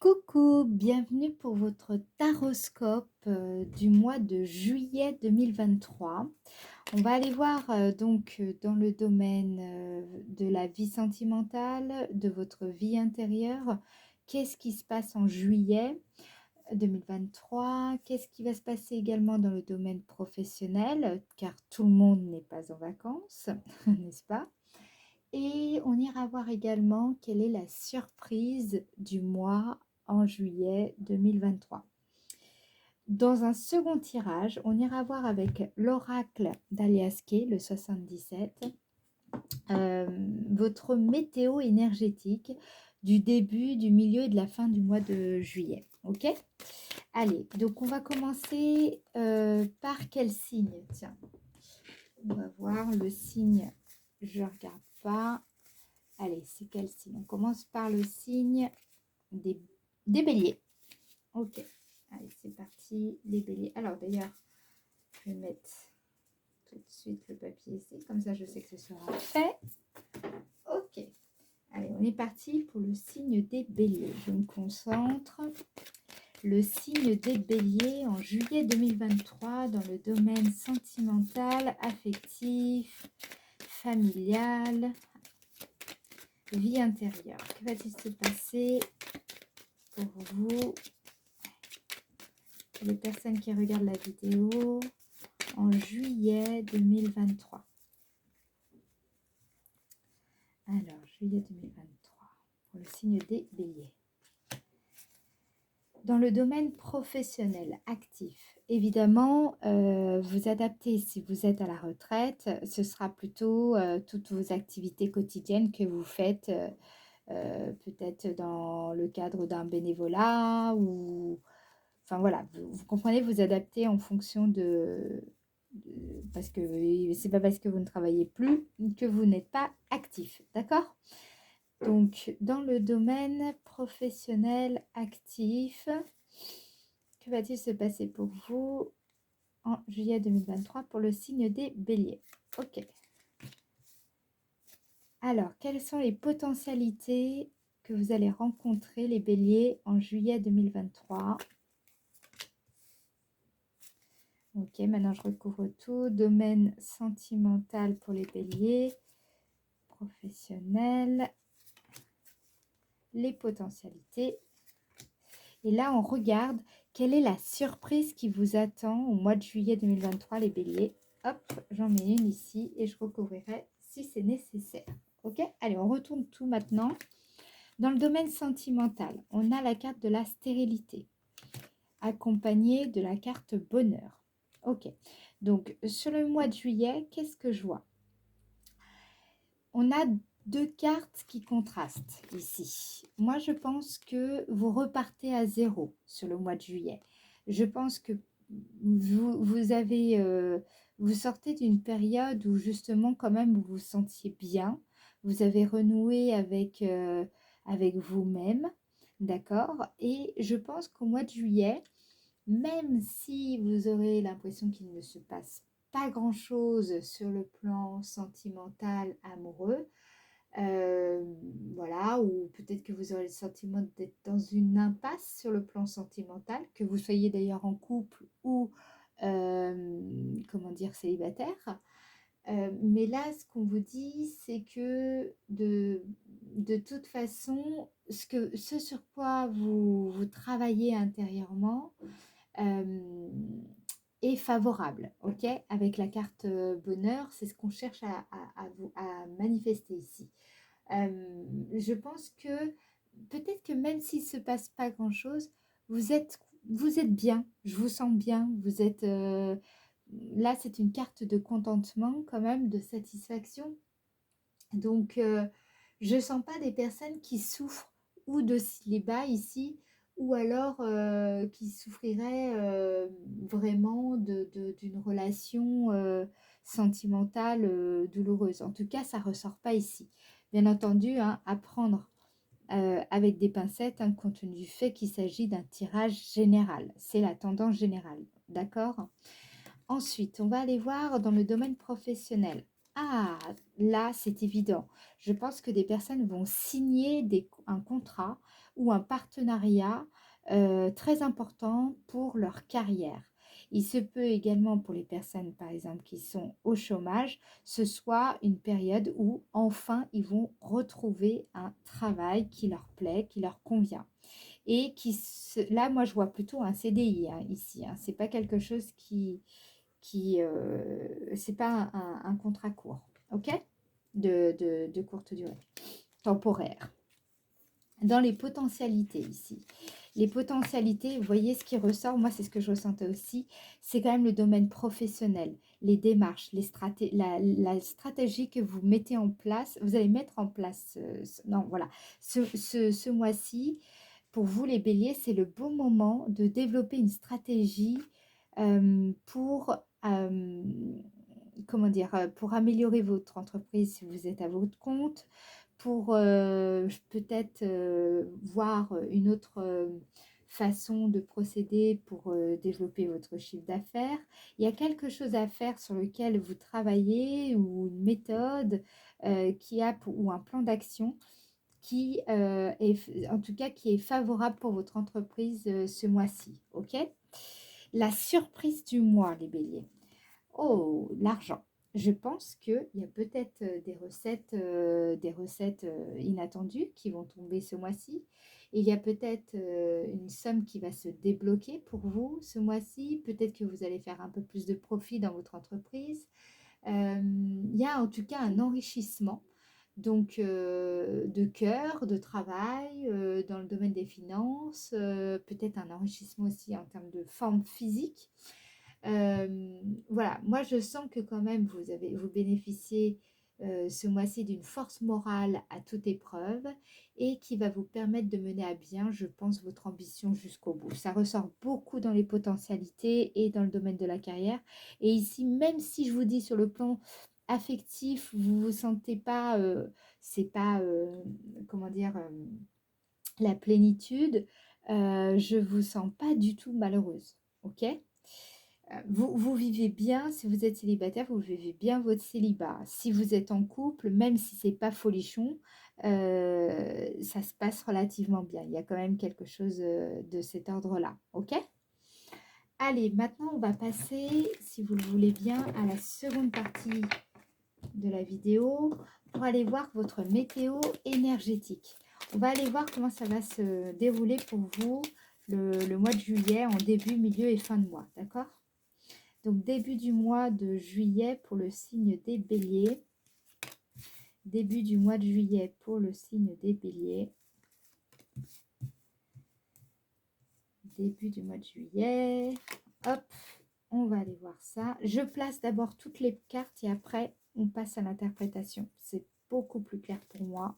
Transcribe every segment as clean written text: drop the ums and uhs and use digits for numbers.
Coucou, bienvenue pour votre taroscope du mois de juillet 2023. On va aller voir dans le domaine de la vie sentimentale, de votre vie intérieure, qu'est-ce qui se passe en juillet 2023, qu'est-ce qui va se passer également dans le domaine professionnel, car tout le monde n'est pas en vacances, n'est-ce pas? Et on ira voir également quelle est la surprise du mois en juillet 2023. Dans un second tirage, on ira voir avec l'oracle d'Alias Kay, le 77, votre météo énergétique du début, du milieu et de la fin du mois de juillet. Ok? Allez, donc on va commencer par quel signe? Tiens, on va voir le signe. Je regarde pas. Allez, c'est quel signe? On commence par le signe des béliers. Ok, allez, c'est parti, les béliers. Alors d'ailleurs, je vais mettre tout de suite le papier ici, comme ça je sais que ce sera fait. Ok, allez, on est parti pour le signe des béliers. Je me concentre. Le signe des béliers en juillet 2023 dans le domaine sentimental, affectif, familial, vie intérieure. Que va-t-il se passer pour vous, les personnes qui regardent la vidéo, en juillet 2023? Alors, juillet 2023, pour le signe des béliers. Dans le domaine professionnel actif, évidemment, vous adaptez si vous êtes à la retraite, ce sera plutôt toutes vos activités quotidiennes que vous faites, peut-être dans le cadre d'un bénévolat ou... Enfin voilà, vous comprenez, vous adaptez en fonction parce que c'est pas parce que vous ne travaillez plus que vous n'êtes pas actif, d'accord? Donc, dans le domaine professionnel actif, que va-t-il se passer pour vous en juillet 2023 pour le signe des béliers? Ok. Alors, quelles sont les potentialités que vous allez rencontrer, les béliers, en juillet 2023? Ok, maintenant je recouvre tout. Domaine sentimental pour les béliers, professionnel, les potentialités. Et là, on regarde quelle est la surprise qui vous attend au mois de juillet 2023, les béliers. Hop, j'en mets une ici et je recouvrirai si c'est nécessaire. Ok, allez, on retourne tout maintenant. Dans le domaine sentimental, on a la carte de la stérilité, accompagnée de la carte bonheur. Ok, donc sur le mois de juillet, qu'est-ce que je vois? On a deux cartes qui contrastent ici. Moi, je pense que vous repartez à zéro sur le mois de juillet. Je pense que vous sortez d'une période où justement quand même vous vous sentiez bien. Vous avez renoué avec vous-même, d'accord? Et je pense qu'au mois de juillet, même si vous aurez l'impression qu'il ne se passe pas grand-chose sur le plan sentimental, amoureux, euh, voilà, ou peut-être que vous aurez le sentiment d'être dans une impasse sur le plan sentimental, que vous soyez d'ailleurs en couple ou, comment dire, célibataire. Mais là, ce qu'on vous dit, c'est que de toute façon, ce sur quoi vous travaillez intérieurement, euh, est favorable, ok? Avec la carte bonheur, c'est ce qu'on cherche à manifester ici. Je pense que peut-être que même s'il ne se passe pas grand-chose, vous êtes bien, je vous sens bien, vous êtes... là, c'est une carte de contentement quand même, de satisfaction. Donc, je ne sens pas des personnes qui souffrent ou de célibat ici, ou alors qui souffriraient vraiment d'une relation sentimentale douloureuse. En tout cas, ça ne ressort pas ici. Bien entendu, hein, à prendre avec des pincettes, hein, compte tenu du fait qu'il s'agit d'un tirage général. C'est la tendance générale, d'accord? Ensuite, on va aller voir dans le domaine professionnel. Ah, là, c'est évident. Je pense que des personnes vont signer un contrat ou un partenariat très important pour leur carrière. Il se peut également pour les personnes, par exemple, qui sont au chômage, ce soit une période où enfin ils vont retrouver un travail qui leur plaît, qui leur convient. Et là, moi, je vois plutôt un CDI hein, ici. Hein. C'est pas quelque chose c'est pas un contrat court, ok? De courte durée, temporaire. Dans les potentialités ici. Les potentialités, vous voyez ce qui ressort, moi c'est ce que je ressentais aussi, c'est quand même le domaine professionnel, les démarches, la stratégie que vous mettez en place, vous allez mettre en place, non voilà, ce mois-ci, pour vous les béliers, c'est le bon moment de développer une stratégie pour, comment dire, pour améliorer votre entreprise si vous êtes à votre compte, pour peut-être voir une autre façon de procéder pour développer votre chiffre d'affaires. Il y a quelque chose à faire sur lequel vous travaillez ou une méthode ou un plan d'action qui en tout cas qui est favorable pour votre entreprise ce mois-ci. Ok? La surprise du mois, les béliers. Oh, l'argent. Je pense qu'il y a peut-être des recettes inattendues qui vont tomber ce mois-ci. Il y a peut-être une somme qui va se débloquer pour vous ce mois-ci. Peut-être que vous allez faire un peu plus de profit dans votre entreprise. Il y a en tout cas un enrichissement donc de cœur, de travail, dans le domaine des finances, peut-être un enrichissement aussi en termes de forme physique. Voilà, moi je sens que quand même vous bénéficiez ce mois-ci d'une force morale à toute épreuve et qui va vous permettre de mener à bien, je pense, votre ambition jusqu'au bout. Ça ressort beaucoup dans les potentialités et dans le domaine de la carrière. Et ici, même si je vous dis sur le plan affectif, vous vous sentez pas, c'est pas, comment dire, la plénitude, je vous sens pas du tout malheureuse, ok? Vous vivez bien, si vous êtes célibataire, vous vivez bien votre célibat. Si vous êtes en couple, même si c'est pas folichon, ça se passe relativement bien. Il y a quand même quelque chose de cet ordre-là, ok? Allez, maintenant on va passer, si vous le voulez bien, à la seconde partie de la vidéo pour aller voir votre météo énergétique. On va aller voir comment ça va se dérouler pour vous le mois de juillet en début, milieu et fin de mois, d'accord? Donc, début du mois de juillet pour le signe des béliers. Début du mois de juillet pour le signe des béliers. Début du mois de juillet. Hop, on va aller voir ça. Je place d'abord toutes les cartes et après, on passe à l'interprétation. C'est beaucoup plus clair pour moi.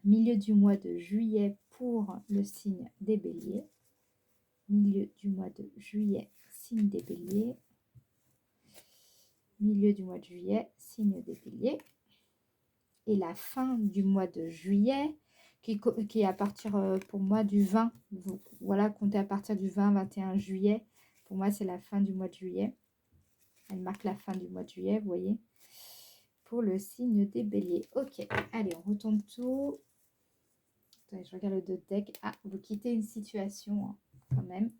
Milieu du mois de juillet pour le signe des béliers. Milieu du mois de juillet, signe des béliers. Milieu du mois de juillet, signe des béliers. Et la fin du mois de juillet, qui est à partir pour moi du 20, voilà, comptez à partir du 20-21 juillet. Pour moi, c'est la fin du mois de juillet. Elle marque la fin du mois de juillet, vous voyez, pour le signe des béliers. Ok, allez, on retourne tout. Attendez, je regarde le deux deck. Ah, vous quittez une situation hein, quand même,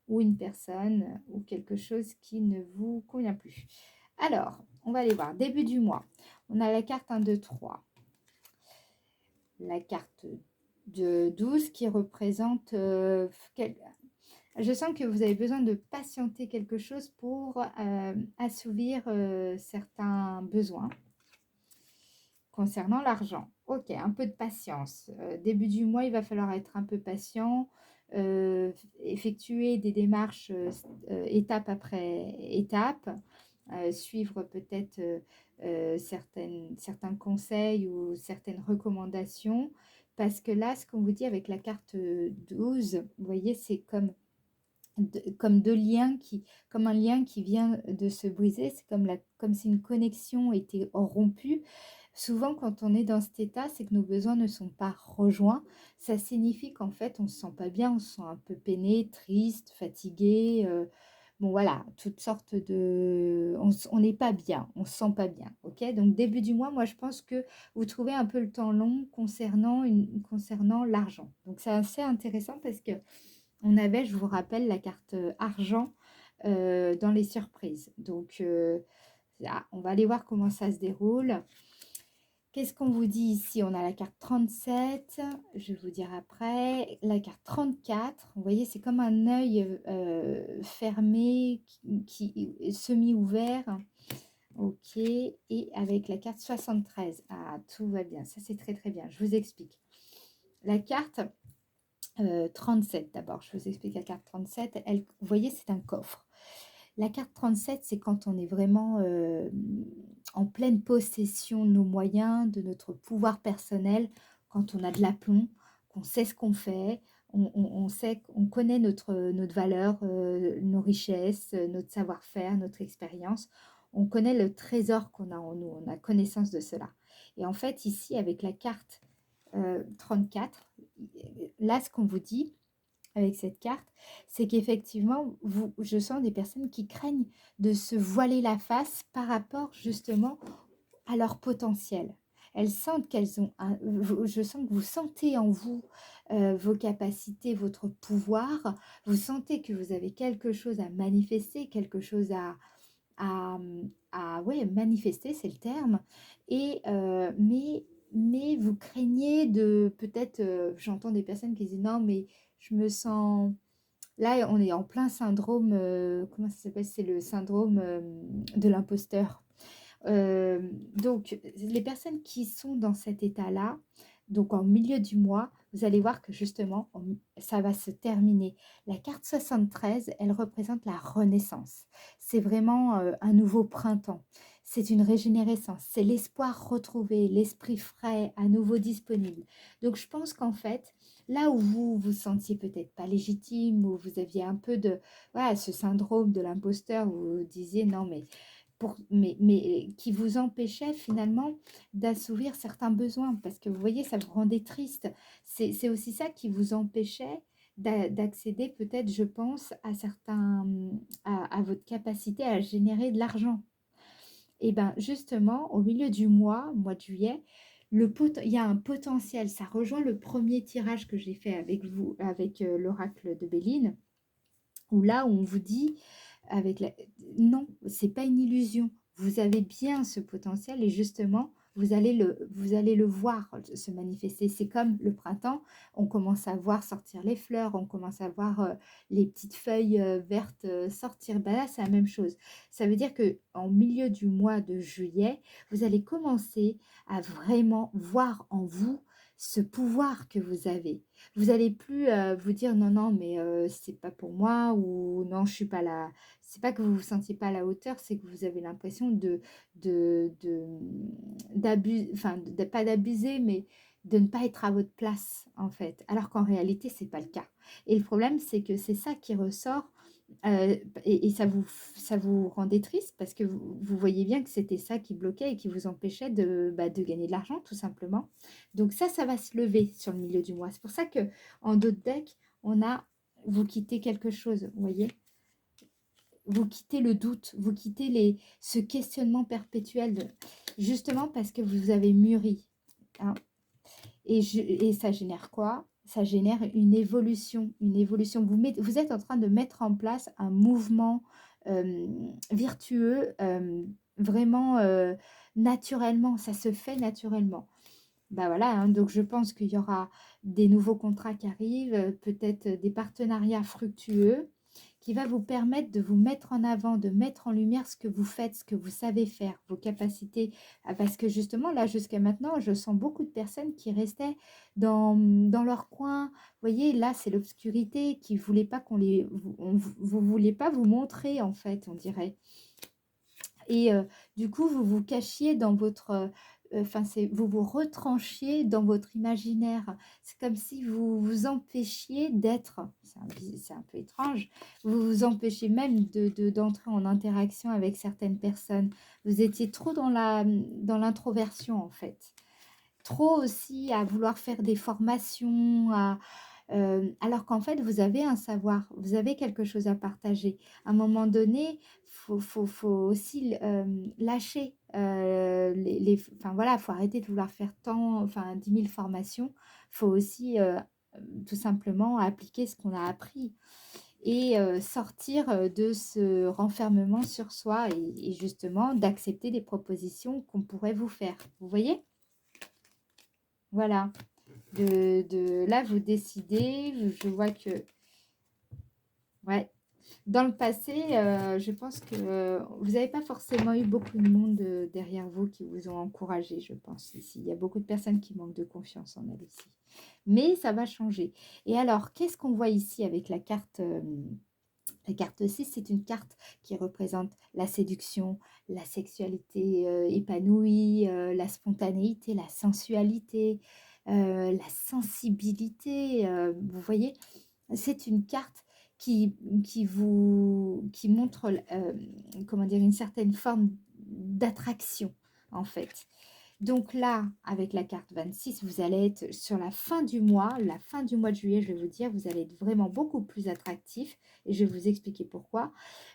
ou une personne, ou quelque chose qui ne vous convient plus. Alors, on va aller voir. Début du mois, on a la carte 1, 2, 3. La carte de 12 qui représente... Je sens que vous avez besoin de patienter quelque chose pour assouvir certains besoins concernant l'argent. Ok, un peu de patience. Début du mois, il va falloir être un peu patient, effectuer des démarches étape après étape, suivre peut-être certains conseils ou certaines recommandations. Parce que là, ce qu'on vous dit avec la carte 12, vous voyez, c'est comme comme un lien qui vient de se briser. C'est comme si une connexion était rompue. Souvent, quand on est dans cet état, c'est que nos besoins ne sont pas rejoints. Ça signifie qu'en fait, on ne se sent pas bien, on se sent un peu peiné, triste, fatigué. Bon voilà, toutes sortes de on n'est pas bien, on se sent pas bien, OK? Donc début du mois, moi je pense que vous trouvez un peu le temps long concernant l'argent. Donc c'est assez intéressant parce que on avait, je vous rappelle, la carte, argent, dans les surprises. Donc là, on va aller voir comment ça se déroule. Qu'est-ce qu'on vous dit ici? On a la carte 37, je vais vous dire après. La carte 34, vous voyez, c'est comme un œil fermé, semi-ouvert. Ok, et avec la carte 73. Ah, tout va bien, ça c'est très très bien. Je vous explique. La carte 37 d'abord, je vous explique la carte 37. Vous voyez, c'est un coffre. La carte 37, c'est quand on est vraiment en pleine possession de nos moyens, de notre pouvoir personnel, quand on a de l'aplomb, qu'on sait ce qu'on fait, on sait, on connaît notre valeur, nos richesses, notre savoir-faire, notre expérience. On connaît le trésor qu'on a en nous, on a connaissance de cela. Et en fait, ici, avec la carte 34, là, ce qu'on vous dit, avec cette carte, c'est qu'effectivement, je sens des personnes qui craignent de se voiler la face par rapport justement à leur potentiel. Elles sentent qu'elles ont je sens que vous sentez en vous vos capacités, votre pouvoir. Vous sentez que vous avez quelque chose à manifester, quelque chose à, ouais, manifester, c'est le terme. Et, mais vous craignez de peut-être, j'entends des personnes qui disent non, mais je me sens. Là, on est en plein syndrome, comment ça s'appelle? C'est le syndrome de l'imposteur. Donc, les personnes qui sont dans cet état-là, donc en milieu du mois, vous allez voir que justement, ça va se terminer. La carte 73, elle représente la renaissance. C'est vraiment un nouveau printemps. C'est une régénérescence. C'est l'espoir retrouvé, l'esprit frais, à nouveau disponible. Donc, je pense qu'en fait, là où vous vous sentiez peut-être pas légitime, où vous aviez un peu de, voilà, ce syndrome de l'imposteur, où vous disiez non, mais qui vous empêchait finalement d'assouvir certains besoins, parce que vous voyez, ça vous rendait triste. C'est aussi ça qui vous empêchait d'accéder peut-être, je pense, à certains, à votre capacité à générer de l'argent. Et bien justement, au milieu du mois de juillet, il y a un potentiel. Ça rejoint le premier tirage que j'ai fait avec vous, avec l'oracle de Béline, où là, on vous dit avec la... Non, c'est pas une illusion. Vous avez bien ce potentiel et justement, vous allez le voir se manifester. C'est comme le printemps, on commence à voir sortir les fleurs, on commence à voir les petites feuilles vertes sortir. Ben là, c'est la même chose. Ça veut dire que en milieu du mois de juillet, vous allez commencer à vraiment voir en vous ce pouvoir que vous avez. Vous allez plus vous dire non, non, mais c'est pas pour moi ou non, je suis pas là. C'est pas que vous vous sentiez pas à la hauteur, c'est que vous avez l'impression d'abuser, enfin, pas d'abuser, mais de ne pas être à votre place, en fait. Alors qu'en réalité, c'est pas le cas. Et le problème, c'est que c'est ça qui ressort, et ça vous rendait triste parce que vous voyez bien que c'était ça qui bloquait et qui vous empêchait de gagner de l'argent, tout simplement. Donc ça va se lever sur le milieu du mois. C'est pour ça que en d'autres decks, on a vous quittez quelque chose, vous voyez? Vous quittez le doute, vous quittez ce questionnement perpétuel, justement parce que vous avez mûri, hein. Et ça génère quoi? Ça génère une évolution, une évolution. Vous êtes en train de mettre en place un mouvement virtueux, vraiment naturellement, ça se fait naturellement. Bah voilà, hein, donc je pense qu'il y aura des nouveaux contrats qui arrivent, peut-être des partenariats fructueux qui va vous permettre de vous mettre en avant, de mettre en lumière ce que vous faites, ce que vous savez faire, vos capacités. Ah, parce que justement, là, jusqu'à maintenant, je sens beaucoup de personnes qui restaient dans leur coin. Vous voyez, là, c'est l'obscurité qui voulait pas vous vouliez pas vous montrer, en fait, on dirait. Et du coup, vous vous cachiez dans votre, enfin, vous vous retranchiez dans votre imaginaire. C'est comme si vous vous empêchiez d'être, c'est un peu étrange, vous vous empêchiez même d'entrer en interaction avec certaines personnes. Vous étiez trop dans l'introversion, en fait. Trop aussi à vouloir faire des formations, alors qu'en fait, vous avez un savoir, vous avez quelque chose à partager. À un moment donné, faut aussi lâcher enfin voilà, faut arrêter de vouloir faire tant, enfin 10 000 formations. Faut aussi tout simplement appliquer ce qu'on a appris et sortir de ce renfermement sur soi et justement d'accepter des propositions qu'on pourrait vous faire. Vous voyez? Voilà. Là, vous décidez, je vois que, ouais, dans le passé, je pense que vous n'avez pas forcément eu beaucoup de monde derrière vous qui vous ont encouragé, je pense, ici. Il y a beaucoup de personnes qui manquent de confiance en elles ici. Mais ça va changer. Et alors, qu'est-ce qu'on voit ici avec la carte 6, c'est une carte qui représente la séduction, la sexualité épanouie, la spontanéité, la sensualité, la sensibilité. Vous voyez, c'est une carte qui montre, comment dire, une certaine forme d'attraction, en fait. Donc là, avec la carte 26, vous allez être sur la fin du mois de juillet, je vais vous dire, vous allez être vraiment beaucoup plus attractif et je vais vous expliquer pourquoi.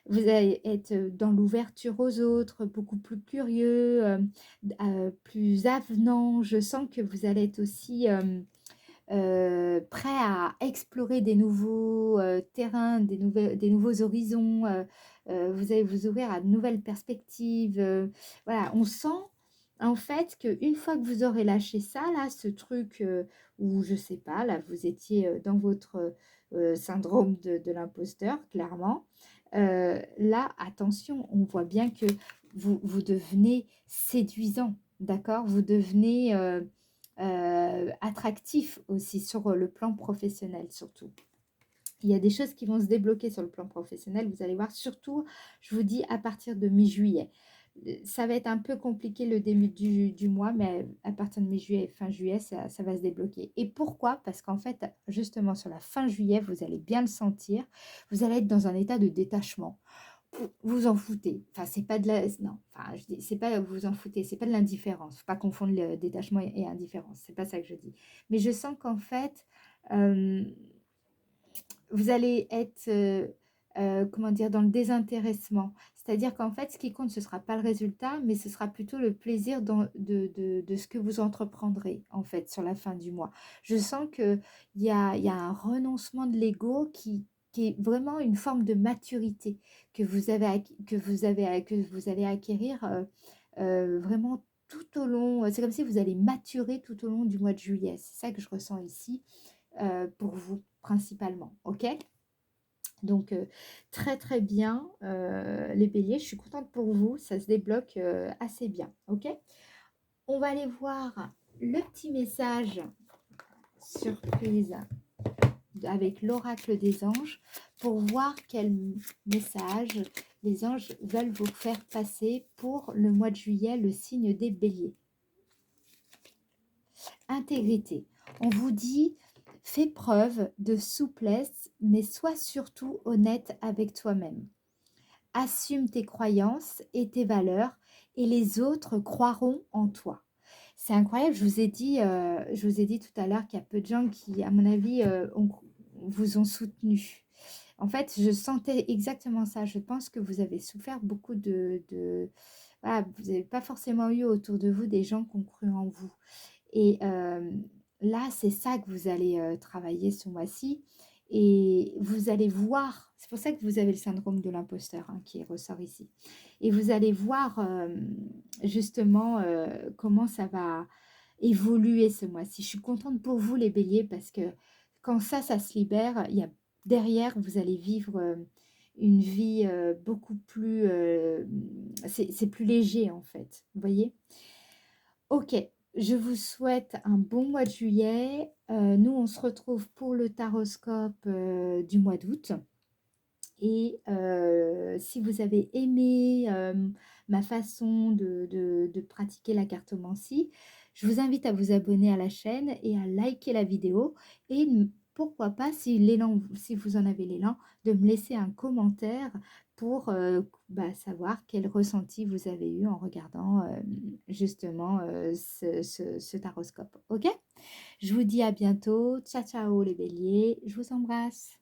Vous allez être dans l'ouverture aux autres, beaucoup plus curieux, plus avenant. Je sens que vous allez être aussi prêt à explorer des nouveaux terrains, des nouveaux horizons. Vous allez vous ouvrir à de nouvelles perspectives. Voilà, on sent en fait qu'une fois que vous aurez lâché ça, là, ce truc où, je sais pas, là, vous étiez dans votre syndrome de l'imposteur, clairement. Là, attention, on voit bien que vous devenez séduisant, d'accord? Vous devenez attractif aussi sur le plan professionnel, surtout. Il y a des choses qui vont se débloquer sur le plan professionnel, vous allez voir, surtout, je vous dis, à partir de mi-juillet. Ça va être un peu compliqué le début du mois, mais à partir de mi-juillet, fin juillet, ça va se débloquer. Et pourquoi? Parce qu'en fait, justement, sur la fin juillet, vous allez bien le sentir, vous allez être dans un état de détachement. Vous en foutez. Enfin, c'est pas de la... Non, enfin, je dis, c'est pas vous vous en foutez, c'est pas de l'indifférence. Faut pas confondre le détachement et indifférence. C'est pas ça que je dis. Mais je sens qu'en fait, euh, vous allez être, comment dire, dans le désintéressement. C'est-à-dire qu'en fait, ce qui compte, ce ne sera pas le résultat, mais ce sera plutôt le plaisir de ce que vous entreprendrez, en fait, sur la fin du mois. Je sens qu'il y a un renoncement de l'ego qui est vraiment une forme de maturité que vous avez, que vous allez acquérir vraiment tout au long. C'est comme si vous allez maturer tout au long du mois de juillet. C'est ça que je ressens ici pour vous principalement. Ok? Donc, très très bien, les béliers. Je suis contente pour vous. Ça se débloque assez bien. Ok? On va aller voir le petit message surprise avec l'oracle des anges pour voir quel message les anges veulent vous faire passer pour le mois de juillet, le signe des béliers. Intégrité. On vous dit, fais preuve de souplesse, mais sois surtout honnête avec toi-même. Assume tes croyances et tes valeurs et les autres croiront en toi. C'est incroyable, je vous ai dit tout à l'heure qu'il y a peu de gens qui, à mon avis, vous ont soutenu. En fait, je sentais exactement ça. Je pense que vous avez souffert beaucoup voilà, vous n'avez pas forcément eu autour de vous des gens qui ont cru en vous. Et là, c'est ça que vous allez travailler ce mois-ci. Et vous allez voir, c'est pour ça que vous avez le syndrome de l'imposteur hein, qui ressort ici. Et vous allez voir justement comment ça va évoluer ce mois-ci. Je suis contente pour vous les béliers parce que quand ça se libère, il y a derrière, vous allez vivre une vie beaucoup plus... c'est plus léger en fait, vous voyez? Ok, je vous souhaite un bon mois de juillet. Nous, on se retrouve pour le taroscope du mois d'août. Et si vous avez aimé ma façon de pratiquer la cartomancie, je vous invite à vous abonner à la chaîne et à liker la vidéo. Et pourquoi pas, si vous en avez l'élan, de me laisser un commentaire pour savoir quel ressenti vous avez eu en regardant justement ce taroscope. Ok? Je vous dis à bientôt. Ciao, ciao les béliers. Je vous embrasse.